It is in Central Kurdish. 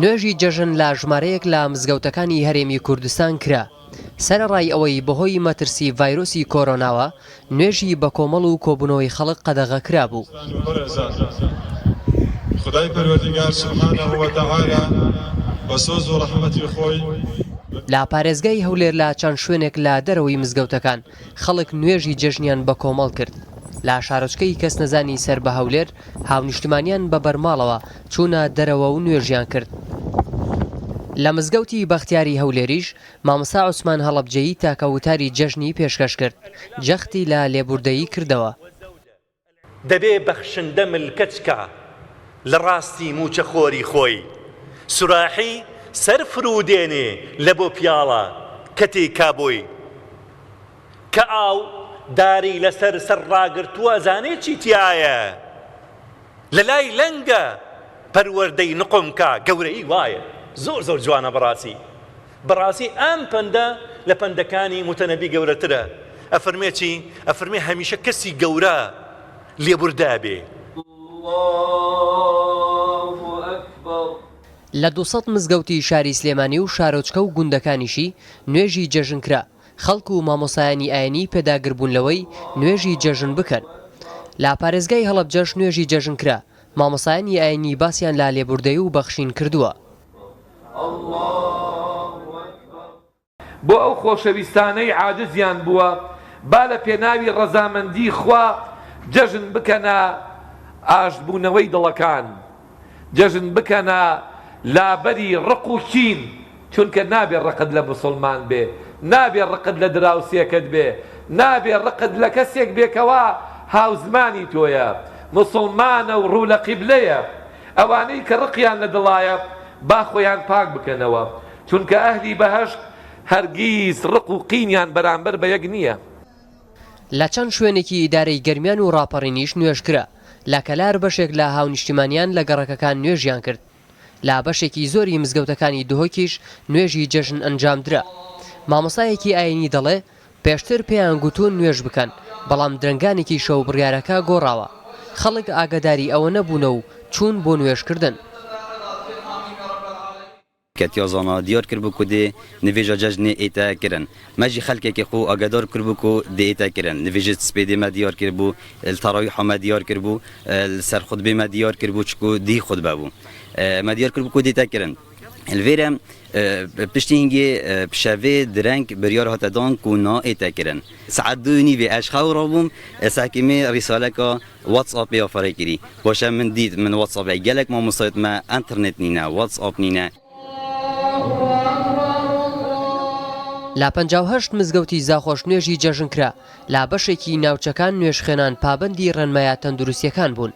نوێژی جەژن لە ژمارەیەک لە مزگەوتەکانی هەرێمی کوردستان کرا. سەرەڕای ئەوەی بەهۆی مەترسی ڤایرۆسی کۆرۆناوە نوێژی بە کۆمەڵ و کۆبوونەوەی خەڵک قەدەغە کرا بوو. خدای پەروەردیگار سوبحانەهو وەتەعالا بە سۆز و ڕەحمەتی خۆی لا پارێزگای هەولێر لە چەند شوێنێک لە دەرەوەی مزگەوتەکان خەڵک نوێژی جەژنیان بە کۆمەڵ کرد. لە شارۆچکەی کەس نەزانی سەر بە هەولێر هاونیشتمانیان بە بەرماڵەوە چوونە دەرەوە و نوێژیان کرد. لە مزگەوتی بەختیاری هەولێریش مامۆستا عوسمان هەڵەبجەیی تاکەوتاری جەژنی پێشکەش کرد. جەختی لە لێبوردەیی کردەوە. دەبێ بەخشندە ملکەچکە لە ڕاستی موچە خۆری خۆی سوراحی سەر فرودێنێ لە بۆ پیاڵە کەتێ کابۆی کە ئاو داری لەسەر سەر ڕاگرتووە زانێ چی تایە لە لای لەنگە پەروەردەی نقمکە گەورەی وایە زۆر زۆر جوانە بەڕاستی ئەم پەندە لە پەندەکانی متەنەبی گەورەترە ئەفەرمێ چی؟ ئەفەرمێ هەمیشە کەسی گەورە لێبوردا بێ. لە 200 مزگەوتی شاری سلێمانی و شارۆچکە و گوندەکانیشی نوێژی جەژن کرا. خەڵک و مامۆسایانی ئاینی پێداگربوون لەوەی نوێژی جەژن بکەن. لا پارێزگای هەڵەبجەش نوێژی جەژن کرا. مامۆسایانی ئاینی باسییان لا لێبوردەی و بەخشین کردووە. بۆ ئەو خۆشەویستانەی عاجزیان بووە با لە پێناوی ڕەزامەندی خوا جەژن بکەنە ئاشتبوونەوەی دڵەکان، جەژن بکەنە لابەری ڕق و کین، چونکە نابێ ڕقت لە موسڵمان بێ، نابێ ڕقت لە دراوسێکت بێ، نابێ ڕقت لە کەسێک بێکەوە هاوزمانی تۆیە، موسڵمانە و ڕوو لە قیبلەیە. ئەوانەی کە ڕقیان لە دڵایە با خۆیان پاک بکەنەوە، چونکە ئەهلی بەهەشت هەرگیز ڕق و قینیان بەرامبەر بە یەک نییە. لە چەند شوێنێکی ئیدارەی گەرمیان و ڕاپەڕینیش نوێژ کرا. لە کەلار بەشێک لە هاونیشتمانیان لە گەڕەکەکان نوێژیان کرد. لا بەشێکی زۆری مزگەوتەکانی دهۆکیش نوێژی جەژن ئەنجامدرا. مامۆسایەکی ئاینی دەڵێ پێشتر پێیان گوتون نوێژ بکەن، بەڵام درنگانێکی شەو بڕیارەکە گۆڕاوە. خەڵک ئاگاداری ئەوە نەبوونە و چوون بۆ نوێژکردن. کەتیازانە دیار کرد کو دێ نوێژە جەژنێ ئێتە کرن. مەژی خەلکێکی خۆ ئاگادار کرد کو دێ ئێتە کرن. نوێژە سپێدێ مە دیار کرد بوو، تەڕاویح مە دیار کرد بوو، سەر خوتبێ مە دیار کرد بوو چکو دی خوتبە بوو. مە دیار کرد کو دێتە کرن. الویرم پشتینگی پشوی درنگ بریار هات دان کو نا ئێتە کرن. ساعت 2:30 ئەشخاو ڕابووم ئەساکیمێ ریسالەکە واتساپ یا فەرە کردی. باشە من دید من واتساپ گەلک مامۆستایت مە ئەنتەرنێت نینە، واتساپ نینە. لا 58 مزگەوتی زاخۆش نوێژی جەژن کرا. لا بەشێکی ناوچەکان نوێژخێنان پابەندی ڕێنمایە تەندروستیەکان بوون.